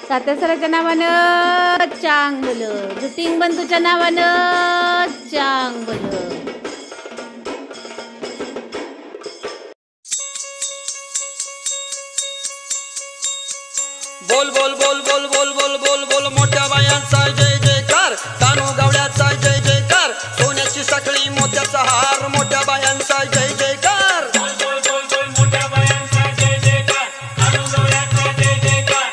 सातेसराच्या नावानं चांगलं, जुटिंग बंधूच्या नावानं चांगलं. बोल बोल बोल बोल बोल बोल बोल बोल मोठ्या बायांचा जय जयकार, कानू गवळ्याचा जय जयकार, सोन्याची साखळी मोत्याचा हार, मोठ्या बायांचा जय जयकार. बोल बोल बोल बोल मोठ्या बायांचा जय जयकार, कानू गवळ्याचा जय जयकार.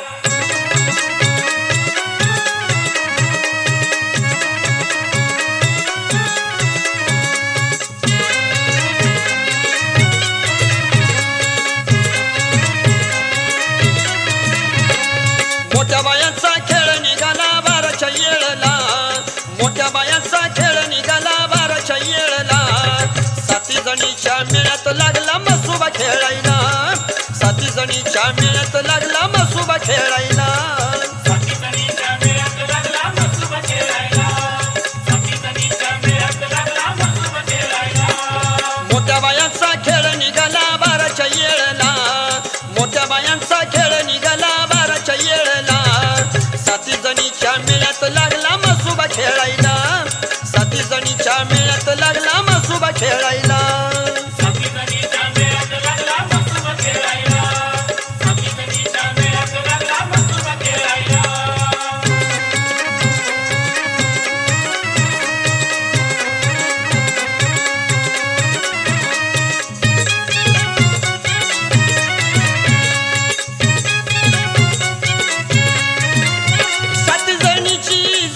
मोठ्या बायांचा खेळ निघाला बाराच्या येळला, मोठ्या बायांचा खेळ निघाला बाराच्या येळला, साती जणीच्या मेळ्यात लागला मसुबा खेळायला, साती जणीच्या मेळ्यात लागला मसुबा खेळायला. साती जणीच्या मेळ्यात लागला मसुबा खेळायला, साती जणीच्या मेळ्यात लागला मसुबा खेळायला. मोठ्या बायांचा खेळ निघाला बाराच्या येळला, मोठ्या बायांचा खेळ निघाला बाराच्या येळला, साती जणीच्या मेळ्यात लागला मसुबा खेळायला, साती जणीच्या मेळ्यात लागला मसुबा खेळायला. साती जणीच्या मेळ्यात लागला मसुबा खेळायला, साती जणीच्या मेळ्यात लागला मसुबा खेळायला. साती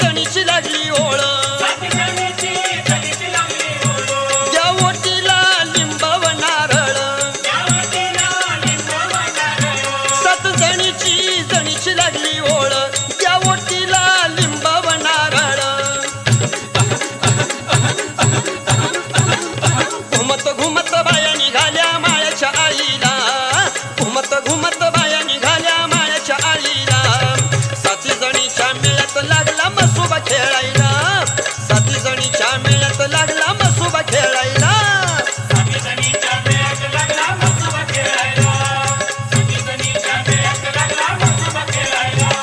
जणीची लागली ओळ, साती जणीची जणीची लागली ओळ, त्या ओटीला लिंबव नारळ, त्या ओटीला लिंबव नारळ. सात जणीची लागली ओळ, त्या ओटीला लिंबव नारळ. घुमत घुमत बाया निघाल्या मायाच्या आईला, घुमत घुमत बाया निघाल्या मायाच्या आईला, साती जणीच्या मेळ्यात लागला मसुबा खेळायला, साती जणीच्या मेळ्यात लागला मसुबा खेळायला. साती जणीच्या मेळ्यात लागला मसुबा खेळायला, साती जणीच्या मेळ्यात लागला मसुबा खेळायला.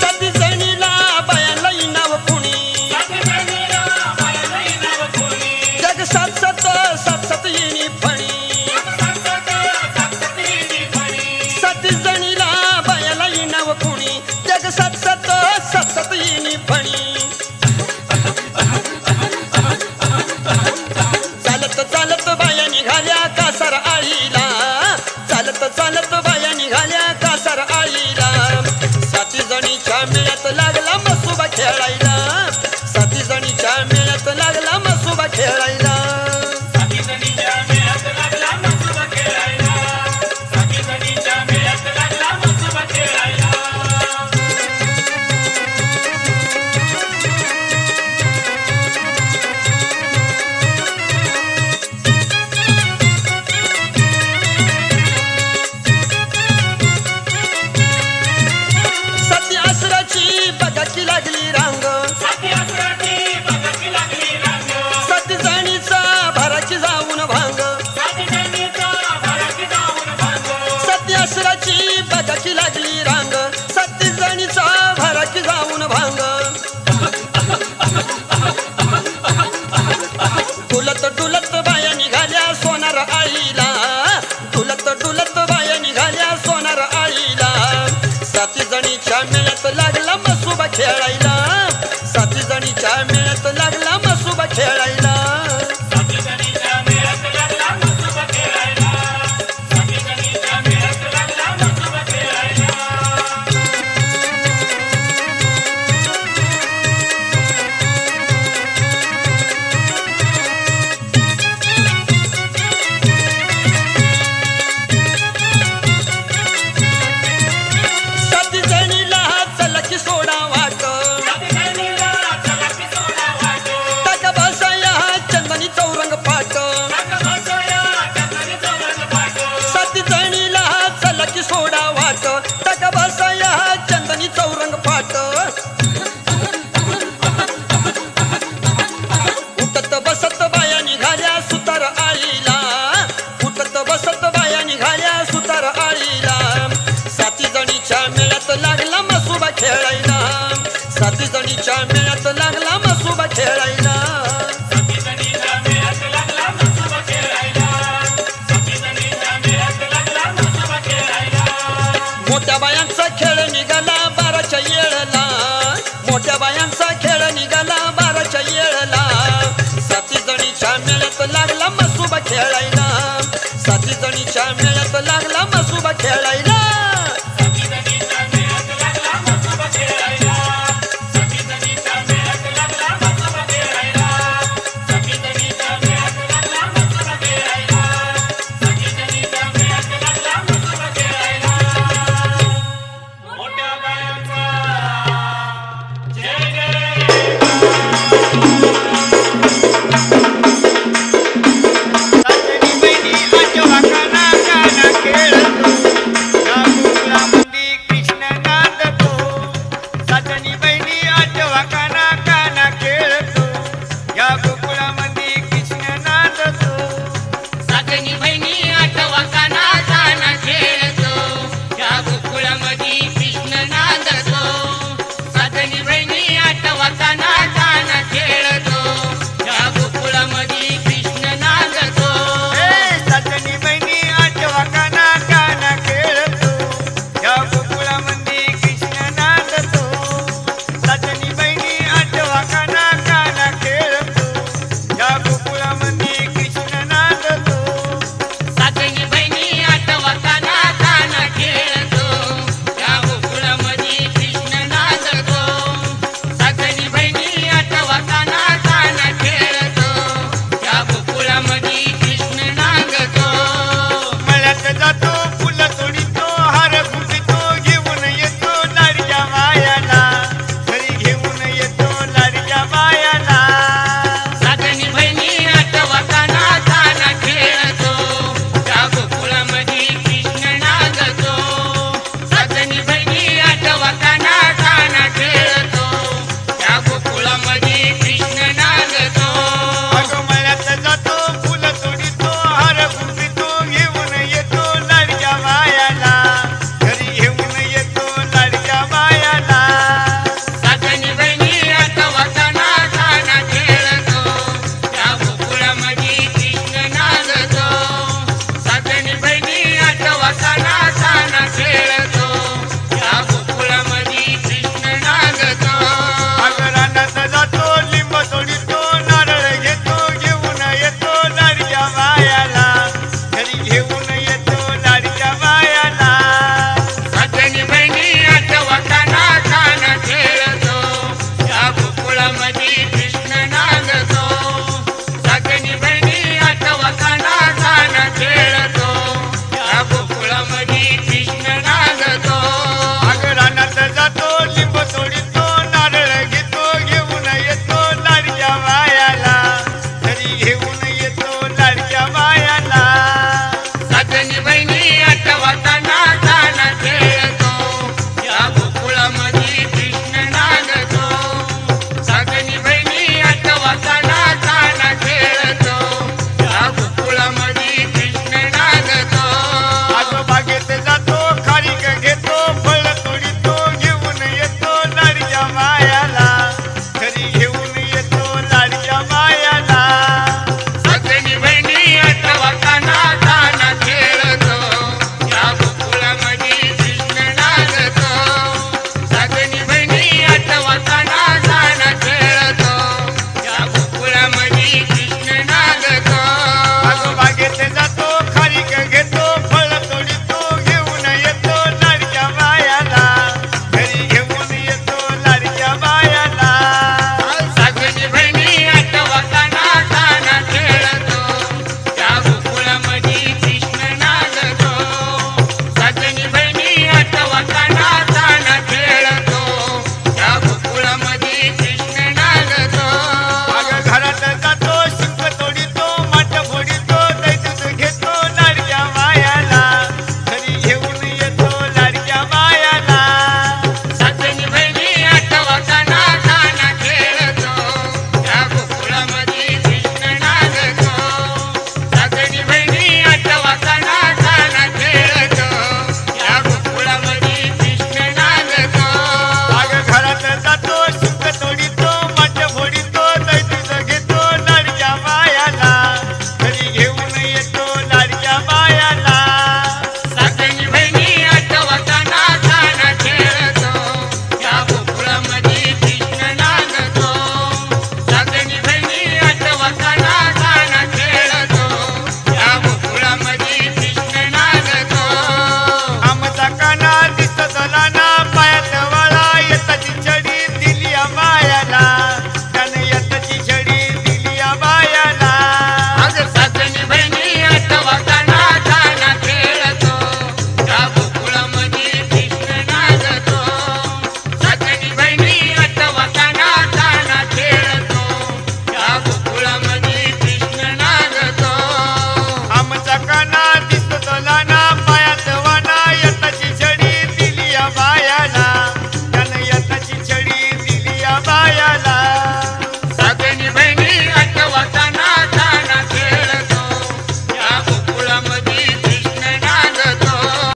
साती जणीला बायांना इनाव कुणी, साती जणीला बायाला इनाव कोणी, जग सात सात सात सात येणी फणी, सात सात सात सात येणी फणी. साती जणीला बायाला इनाव कुणी, जग सात सात सात सात येणी फणी. चालत चालत बाया निघाल्या कासार आईला, चालत चालत बाया निघाल्या कासार आईला, साती जणीच्या मेळ्यात लागला मसुबा खेळायला, साती जणीच्या मेळ्यात लागला मसुबा खेळायला. साती जणीच्या मेळ्यात लागला मसुबा खेळायला, साती जणीच्या मेळ्यात लागला मसुबा खेळायला. साती आसराची बघाकी लागली रांग, साती असराची बघाकी लागली रांग, साती जणीचा भराची जाऊन भांग, साती जणीचा भराची जाऊन भांग. साती आसराची बघाकी लागली रांग, साती जणीचा भराची जाऊन भांग. डुलत डुलत बाया निघाल्या सोनार आईला, डुलत डुलत बाया निघाल्या सोनार आईला, साती जणीच्या मेळ्यात लागला मसुबा खेळायला, साती जणीच्या मेळ्यात लागला मसुबा खेळायला. साती जणीच्या मेळ्यात लागला मसुबा खेळायला, साती जणीच्या मेळ्यात लागला मसुबा खेळायला. साती जणीला चला की सोडा वाट, साती जणीला चला की सोडा वाट, टाका बसाया मेळ्यात लागला मसुबा खेळायला साती जणीच्या